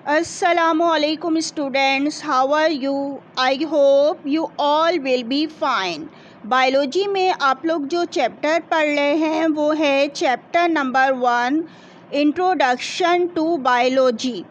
Assalamualaikum students, how are you? I hope you all will be fine. Biology में आप लोग जो chapter पढ़ रहे हैं वो है chapter number 1 introduction to biology,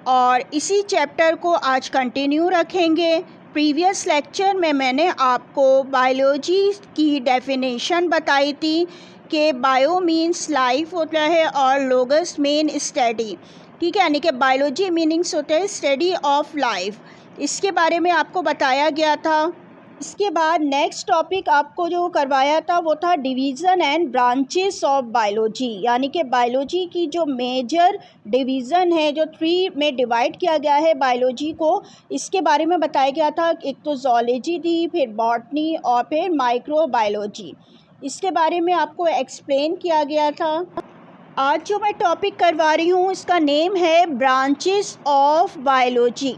और इसी चैप्टर को आज कंटिन्यू रखेंगे। प्रीवियस लेक्चर में मैंने आपको बायोलॉजी की डेफिनेशन बताई थी कि बायो मीन्स लाइफ होता है और लोगस मीन स्टडी, ठीक है, यानी कि बायोलॉजी मीनिंग्स होते हैं स्टडी ऑफ लाइफ। इसके बारे में आपको बताया गया था। इसके बाद नेक्स्ट टॉपिक आपको जो करवाया था वो था division and branches of biology, यानी कि बायोलॉजी की जो मेजर डिवीज़न है, जो 3 में डिवाइड किया गया है बायोलॉजी को, इसके बारे में बताया गया था। एक तो ज़ूलॉजी थी, फिर बॉटनी और फिर माइक्रोबायोलॉजी। इसके बारे में आपको एक्सप्लेन किया गया था। आज जो मैं टॉपिक करवा रही हूँ इसका नेम है ब्रांचेस ऑफ बायोलॉजी,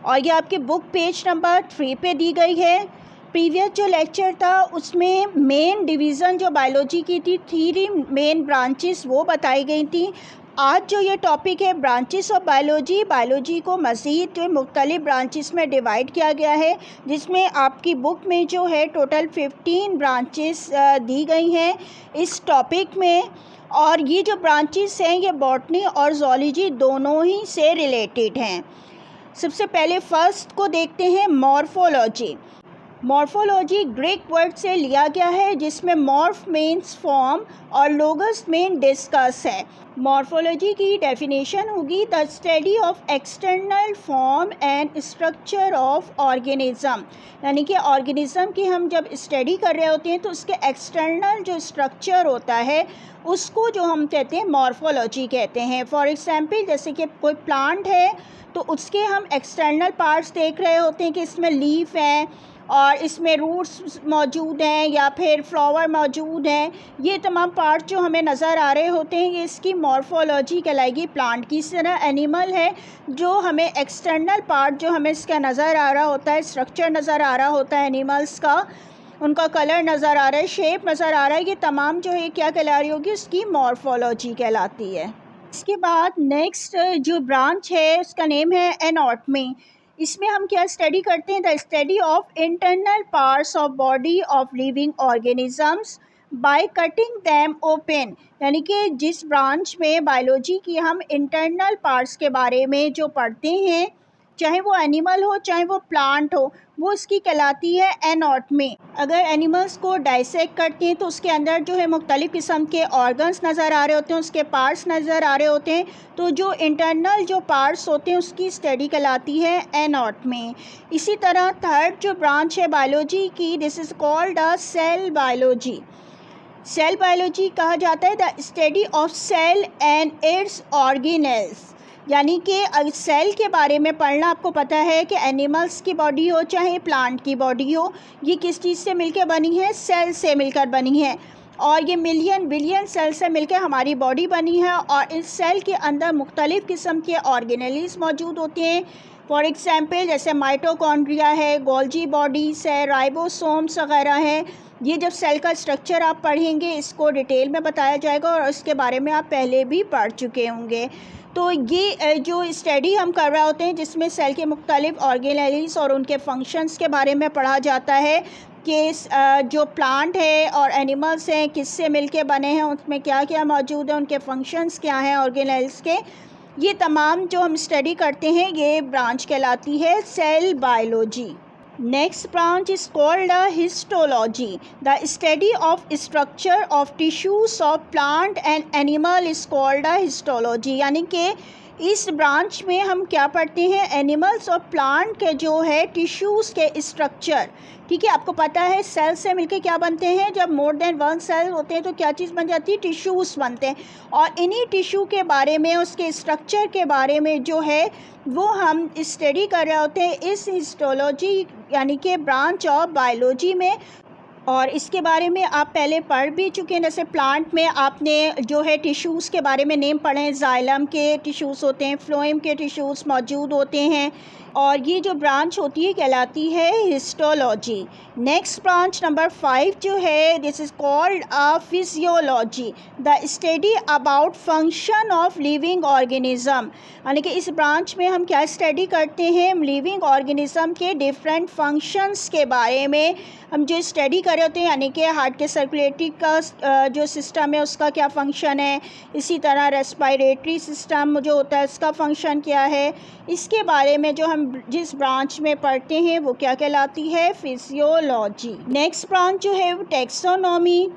और ये आपके बुक पेज नंबर 3 पे दी गई है। प्रीवियस जो लेक्चर था उसमें मेन डिवीज़न जो बायोलॉजी की थी, 3 मेन ब्रांचेस वो बताई गई थी। आज जो ये टॉपिक है ब्रांचेस ऑफ बायोलॉजी, बायोलॉजी को मज़ीद जो मुख्तलिफ ब्रांचेस में डिवाइड किया गया है, जिसमें आपकी बुक में जो है टोटल 15 ब्रांचेस दी गई हैं इस टॉपिक में। और ये जो ब्रांचेस हैं ये बॉटनी और ज़ूलॉजी दोनों ही से रिलेटेड हैं। सबसे पहले फर्स्ट को देखते हैं, मॉर्फोलॉजी। मॉर्फोलॉजी ग्रीक वर्ड से लिया गया है जिसमें मॉर्फ मीन्स फॉर्म और लोगस मीन डिस्कस है। मॉर्फोलॉजी की डेफिनेशन होगी the study of external form and structure of organism, यानी कि ऑर्गेनिज़म की हम जब स्टडी कर रहे होते हैं तो उसके एक्सटर्नल जो स्ट्रक्चर होता है उसको जो हम कहते हैं मॉर्फोलॉजी कहते हैं। फॉर एग्जांपल जैसे कि कोई प्लांट है तो उसके हम एक्सटर्नल पार्ट्स देख रहे होते हैं कि इसमें लीफ है और इसमें रूट्स मौजूद हैं या फिर फ्लावर मौजूद हैं। ये तमाम पार्ट जो हमें नज़र आ रहे होते हैं ये इसकी मॉर्फोलॉजी कहलाएगी प्लांट की। इस तरह एनिमल है जो हमें एक्सटर्नल पार्ट जो हमें इसका नज़र आ रहा होता है, स्ट्रक्चर नज़र आ रहा होता है एनिमल्स का, उनका कलर नज़र आ रहा है, शेप नज़र आ रहा है, ये तमाम जो है क्या कहला रही होगी, उसकी मॉर्फोलॉजी कहलाती है। इसके बाद नेक्स्ट जो ब्रांच है उसका नेम है एनाटॉमी। इसमें हम क्या स्टडी करते हैं, the study of internal parts of body of living organisms by cutting them open, यानी कि जिस ब्रांच में बायोलॉजी की हम इंटरनल पार्ट्स के बारे में जो पढ़ते हैं, चाहे वो एनिमल हो चाहे वो प्लांट हो, वो इसकी कहलाती है एनाटॉमी। अगर एनिमल्स को डाइसेक्ट करते हैं तो उसके अंदर जो है मुख्तलिफ़ किस्म के ऑर्गन्स नज़र आ रहे होते हैं, उसके पार्ट्स नज़र आ रहे होते हैं, तो जो इंटरनल जो पार्ट्स होते हैं उसकी स्टडी कहलाती है एनाटॉमी। इसी तरह थर्ड जो ब्रांच है बायोलॉजी की, this is called a cell biology. Cell biology कहा जाता है the study of cell and its organelles, यानी कि सेल के बारे में पढ़ना। आपको पता है कि एनिमल्स की बॉडी हो चाहे प्लांट की बॉडी हो, ये किस चीज़ से मिलकर बनी है, सेल से मिलकर बनी है, और ये मिलियन बिलियन सेल से मिलकर हमारी बॉडी बनी है। और इस सेल के अंदर मुख्तलिफ़ किस्म के ऑर्गेनेल्स मौजूद होते हैं। फॉर एग्ज़ाम्पल जैसे माइटोकॉन्ड्रिया है, गोल्जी बॉडीज़ है, राइबोसोम्स वगैरह हैं। ये जब सेल का स्ट्रक्चर आप पढ़ेंगे इसको डिटेल में बताया जाएगा और इसके बारे में आप पहले भी पढ़ चुके होंगे। तो ये जो स्टडी हम कर रहे होते हैं जिसमें सेल के मुख्तलिफ ऑर्गेनेल्स और उनके फंक्शंस के बारे में पढ़ा जाता है कि जो प्लांट है और एनिमल्स हैं किससे मिलके बने हैं, उसमें क्या क्या मौजूद है, उनके फंक्शंस क्या हैं ऑर्गेनेल्स के, ये तमाम जो हम स्टडी करते हैं ये ब्रांच कहलाती है cell biology. Next branch is called a histology. The study of structure of tissues of plant and animal is called a histology. यानी कि इस ब्रांच में हम क्या पढ़ते हैं, एनिमल्स और प्लांट के जो है टिश्यूज़ के स्ट्रक्चर, ठीक है। आपको पता है सेल से मिलके क्या बनते हैं, जब मोर देन वन सेल होते हैं तो क्या चीज़ बन जाती है, टिश्यूज़ बनते हैं, और इन्हीं टिश्यू के बारे में, उसके स्ट्रक्चर के बारे में जो है वो हम स्टडी कर रहे होते हैं इस हिस्टोलॉजी यानी कि ब्रांच ऑफ बायोलॉजी में। और इसके बारे में आप पहले पढ़ भी चुके हैं। जैसे प्लांट में आपने जो है टिश्यूज़ के बारे में नेम पढ़े हैं, जाइलम के टिश्यूज़ होते हैं, फ्लोएम के टिश्यूज़ मौजूद होते हैं, और ये जो ब्रांच होती है कहलाती है हिस्टोलॉजी। नेक्स्ट ब्रांच नंबर 5 जो है, this is called a physiology, the study about function of living organism. यानी कि इस ब्रांच में हम क्या स्टडी करते हैं, लिविंग ऑर्गेनिज़म के डिफरेंट फंक्शंस के बारे में हम जो स्टडी कर रहे होते हैं, यानी कि हार्ट के सर्कुलेटरी का जो सिस्टम है उसका क्या फंक्शन है, इसी तरह रेस्पिरेटरी सिस्टम जो होता है उसका फंक्शन क्या है, इसके बारे में जो हम जिस ब्रांच में पढ़ते हैं वो क्या कहलाती है, फिजियोलॉजी। नेक्स्ट ब्रांच जो है वो taxonomy,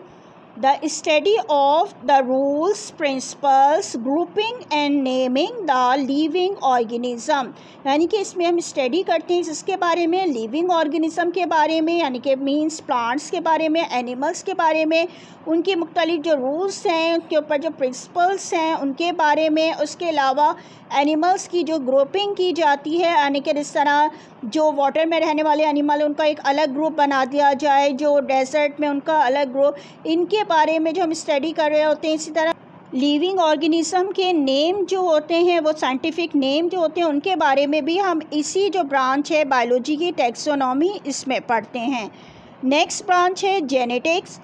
the study of the rules, principles, grouping and naming the living organism. यानी कि इसमें हम स्टडी करते हैं इसके बारे में, लिविंग ऑर्गेनिज़म के बारे में, यानी कि मीन्स प्लांट्स के बारे में, एनिमल्स के बारे में, उनके मुख्तलिफ जो रूल्स हैं, उनके ऊपर जो प्रिंसिपल्स हैं उनके बारे में। उसके अलावा एनिमल्स की जो ग्रुपिंग की जाती है, यानी कि इस तरह जो वाटर में रहने वाले एनिमल उनका एक अलग ग्रुप बना दिया जाए, जो डेजर्ट में उनका अलग ग्रुप, इनके बारे में जो हम स्टडी कर रहे होते हैं। इसी तरह लिविंग ऑर्गेनिज़म के नेम जो होते हैं, वो साइंटिफिक नेम जो होते हैं, उनके बारे में भी हम इसी जो ब्रांच है बायोलॉजी की टैक्सोनॉमी इसमें पढ़ते हैं। नेक्स्ट ब्रांच है genetics,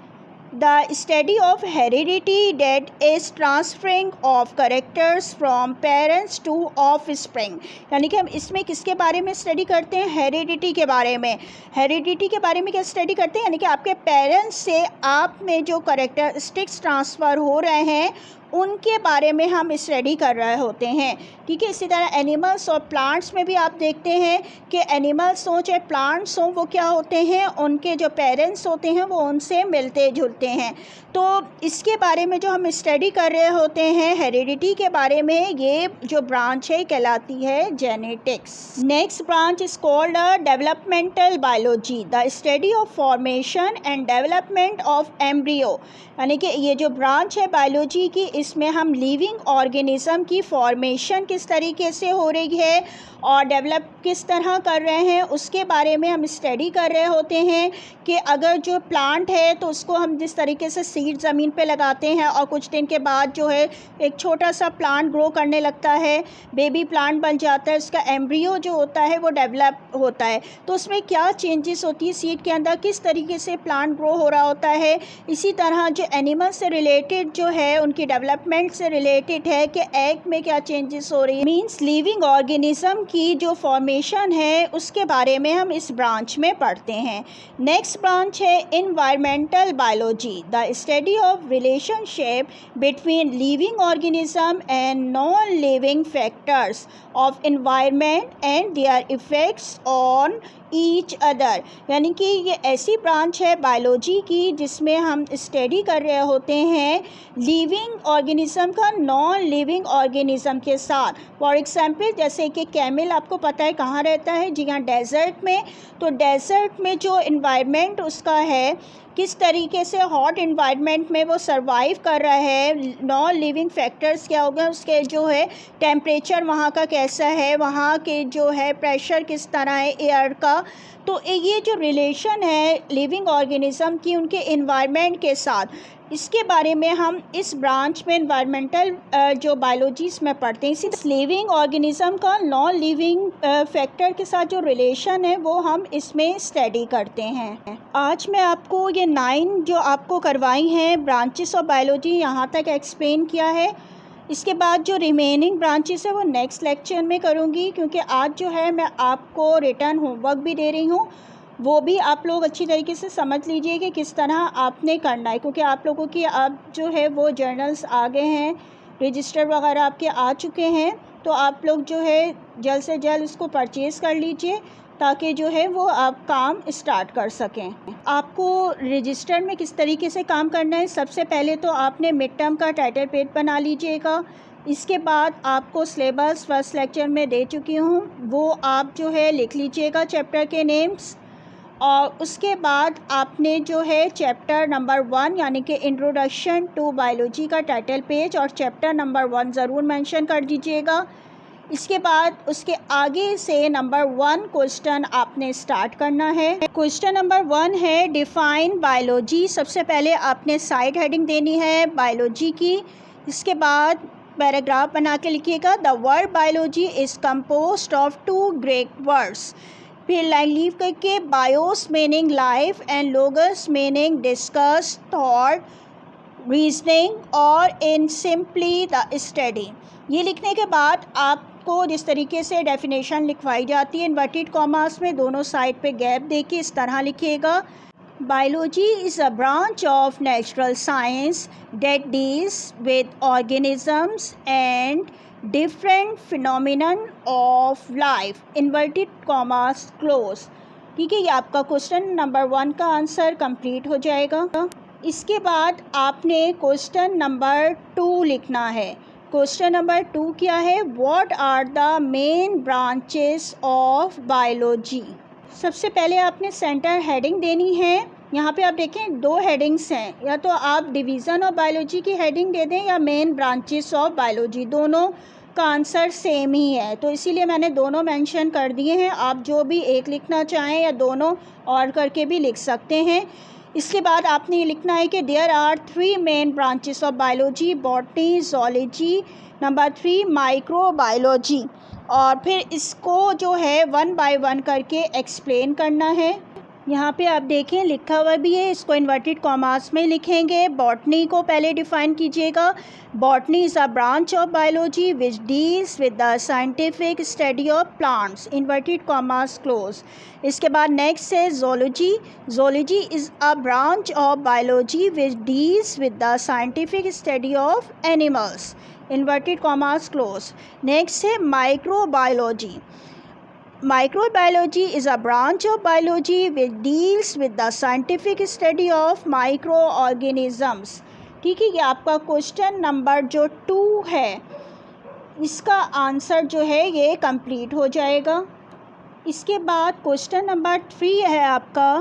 the study of heredity that is transferring of characters from parents to offspring. यानी कि हम इसमें किसके बारे में स्टडी करते हैं, हेरिडिटी के बारे में। हेरिडिटी के बारे में क्या स्टडी करते हैं, यानी कि आपके पेरेंट्स से आप में जो करेक्टरिस्टिक्स ट्रांसफ़र हो रहे हैं उनके बारे में हम स्टडी कर रहे होते हैं। ठीक है, इसी तरह एनिमल्स और प्लांट्स में भी आप देखते हैं कि एनिमल्स हों चाहे प्लांट्स हों, वो क्या होते हैं, उनके जो पेरेंट्स होते हैं वो उनसे मिलते जुलते हैं। तो इसके बारे में जो हम स्टडी कर रहे होते हैं हेरिडिटी के बारे में, ये जो ब्रांच है कहलाती है genetics. Next branch is called developmental biology, the study of formation and development of embryo. यानी कि ये जो ब्रांच है बायोलॉजी की, इसमें हम लिविंग ऑर्गेनिज़म की फॉर्मेशन किस तरीके से हो रही है और डेवलप किस तरह कर रहे हैं उसके बारे में हम स्टडी कर रहे होते हैं। कि अगर जो प्लांट है तो उसको हम जिस तरीके से सीड ज़मीन पे लगाते हैं और कुछ दिन के बाद जो है एक छोटा सा प्लांट ग्रो करने लगता है, बेबी प्लांट बन जाता है, उसका एम्ब्रियो जो होता है वो डेवलप होता है, तो उसमें क्या चेंजेस होती है सीड के अंदर, किस तरीके से प्लांट ग्रो हो रहा होता है। इसी तरह जो एनिमल से रिलेटेड जो है उनकी डेवलपमेंट से रिलेटेड है कि एग में क्या चेंजेस हो रही है, मीन्स लिविंग ऑर्गेनिज्म की जो फॉर्मेशन है उसके बारे में हम इस ब्रांच में पढ़ते हैं। नेक्स्ट ब्रांच है environmental biology, the study of relationship between living organism and non living factors of environment and their effects on each other. यानी कि ये ऐसी ब्रांच है बायोलॉजी की जिसमें हम स्टडी कर रहे होते हैं लिविंग ऑर्गेनिज्म का नॉन लिविंग ऑर्गेनिज्म के साथ। फॉर एग्जांपल जैसे कि कैमल आपको पता है कहाँ रहता है, जी हाँ, डेजर्ट में। तो डेजर्ट में जो इन्वायरमेंट उसका है, किस तरीके से हॉट इन्वायरमेंट में वो सरवाइव कर रहा है, नॉन लिविंग फैक्टर्स क्या हो गए, उसके जो है टेम्परेचर वहाँ का कैसा है, वहाँ के जो है प्रेशर किस तरह है एयर का। तो ये जो रिलेशन है लिविंग ऑर्गेनिज्म की उनके इन्वायरमेंट के साथ, इसके बारे में हम इस ब्रांच में इन्वायरमेंटल जो बायोलॉजीज में पढ़ते हैं। इसी लिविंग ऑर्गेनिज्म का नॉन लिविंग फैक्टर के साथ जो रिलेशन है वो हम इसमें स्टडी करते हैं। आज मैं आपको ये 9 जो आपको करवाई हैं ब्रांचेस ऑफ बायोलॉजी यहाँ तक एक्सप्लेन किया है। इसके बाद जो रिमेनिंग ब्रांचेस है वो नेक्स्ट लेक्चर में करूँगी, क्योंकि आज जो है मैं आपको रिटर्न होमवर्क भी दे रही हूँ, वो भी आप लोग अच्छी तरीके से समझ लीजिए कि किस तरह आपने करना है, क्योंकि आप लोगों की अब जो है वो जर्नल्स आ गए हैं, रजिस्टर वगैरह आपके आ चुके हैं। तो आप लोग जो है जल्द से जल्द इसको परचेज़ कर लीजिए ताकि जो है वो आप काम स्टार्ट कर सकें। आपको रजिस्टर में किस तरीके से काम करना है, सबसे पहले तो आपने मिड टर्म का टाइटल पेज बना लीजिएगा। इसके बाद आपको सिलेबस फर्स्ट लेक्चर में दे चुकी हूँ, वो आप जो है लिख लीजिएगा चैप्टर के नेम्स। और उसके बाद आपने जो है चैप्टर नंबर 1 यानी कि इंट्रोडक्शन टू बायोलॉजी का टाइटल पेज और चैप्टर नंबर 1 ज़रूर मेंशन कर दीजिएगा। इसके बाद उसके आगे से नंबर 1 क्वेश्चन आपने स्टार्ट करना है। क्वेश्चन नंबर 1 है डिफाइन बायोलॉजी। सबसे पहले आपने साइड हेडिंग देनी है बायोलॉजी की। इसके बाद पैराग्राफ बना के लिखिएगा the word biology is composed of 2 Greek words. फिर लाइन लीव करके BIOS meaning life and लोगस meaning discuss thought reasoning और इन सिंपली द स्टडी। ये लिखने के बाद आपको जिस तरीके से डेफिनेशन लिखवाई जाती है इन्वर्टेड कॉमास में दोनों साइड पे गैप देके इस तरह लिखिएगा। Biology is a branch of natural science that deals with organisms and different phenomenon of life inverted commas close। ठीक है, ये आपका क्वेश्चन नंबर 1 का आंसर कंप्लीट हो जाएगा। इसके बाद आपने क्वेश्चन नंबर 2 लिखना है। क्वेश्चन नंबर 2 क्या है? What are the main branches of biology. सबसे पहले आपने सेंटर हेडिंग देनी है। यहाँ पे आप देखें 2 हेडिंग्स हैं, या तो आप डिवीज़न ऑफ बायोलॉजी की हेडिंग दे दें या मेन ब्रांचेस ऑफ बायोलॉजी, दोनों का आंसर सेम ही है, तो इसीलिए मैंने दोनों मेंशन कर दिए हैं। आप जो भी एक लिखना चाहें या दोनों और करके भी लिख सकते हैं। इसके बाद आपने ये लिखना है कि there are 3 main branches of biology, botany, zoology, number 3 microbiology, और फिर इसको जो है 1 बाय 1 करके एक्सप्लेन करना है। यहाँ पे आप देखें लिखा हुआ भी है, इसको इन्वर्टेड कॉमास में लिखेंगे। बॉटनी को पहले डिफ़ाइन कीजिएगा। Botany is a branch of biology which deals with the scientific study of plants, inverted commas close. इसके बाद नेक्स्ट है zoology. Zoology is a branch of biology which deals with the scientific study of animals, inverted commas close. Next है microbiology. Microbiology is a branch of biology which deals with the scientific study of microorganisms। ठीक है, ये आपका question number जो 2 है इसका answer जो है ये कंप्लीट हो जाएगा। इसके बाद क्वेश्चन नंबर 3 है आपका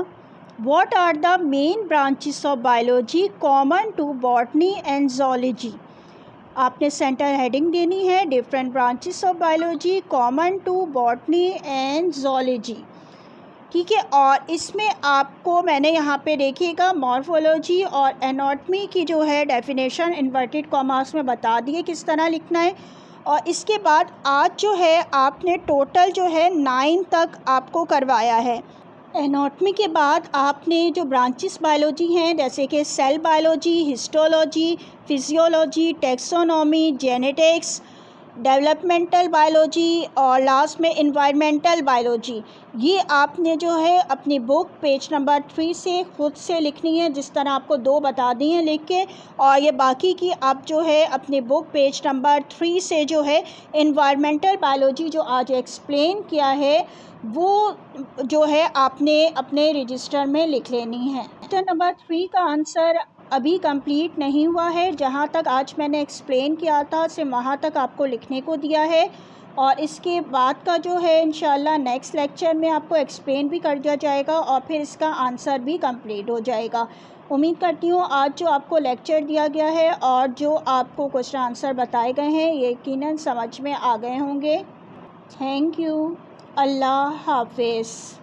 what are the main branches of biology common to botany and zoology. आपने सेंटर हेडिंग देनी है different branches of biology common to botany and zoology. ठीक है, और इसमें आपको मैंने यहाँ पे देखिएगा मॉर्फोलॉजी और एनाटॉमी की जो है डेफिनेशन इन्वर्टेड कॉमास में बता दी है किस तरह लिखना है। और इसके बाद आज जो है आपने टोटल जो है 9 तक आपको करवाया है। एनाटॉमी के बाद आपने जो ब्रांचेस बायोलॉजी हैं जैसे कि cell biology, histology, physiology, taxonomy, genetics, developmental biology और लास्ट में एनवायरमेंटल बायोलॉजी, ये आपने जो है अपनी बुक पेज नंबर 3 से खुद से लिखनी है, जिस तरह आपको 2 बता दी हैं लिख के, और ये बाकी की आप जो है अपनी बुक पेज नंबर 3 से जो है एनवायरमेंटल बायोलॉजी जो आज एक्सप्लेन किया है वो जो है आपने अपने रजिस्टर में लिख लेनी है। क्वेश्चन नंबर 3 का आंसर अभी कंप्लीट नहीं हुआ है, जहाँ तक आज मैंने एक्सप्लेन किया था सिर्फ वहाँ तक आपको लिखने को दिया है, और इसके बाद का जो है इंशाल्लाह नेक्स्ट लेक्चर में आपको एक्सप्लेन भी कर दिया जाएगा और फिर इसका आंसर भी कंप्लीट हो जाएगा। उम्मीद करती हूँ आज जो आपको लेक्चर दिया गया है और जो आपको क्वेश्चन आंसर बताए गए हैं ये यकीनन समझ में आ गए होंगे। Thank you. अल्लाह हाफिज़।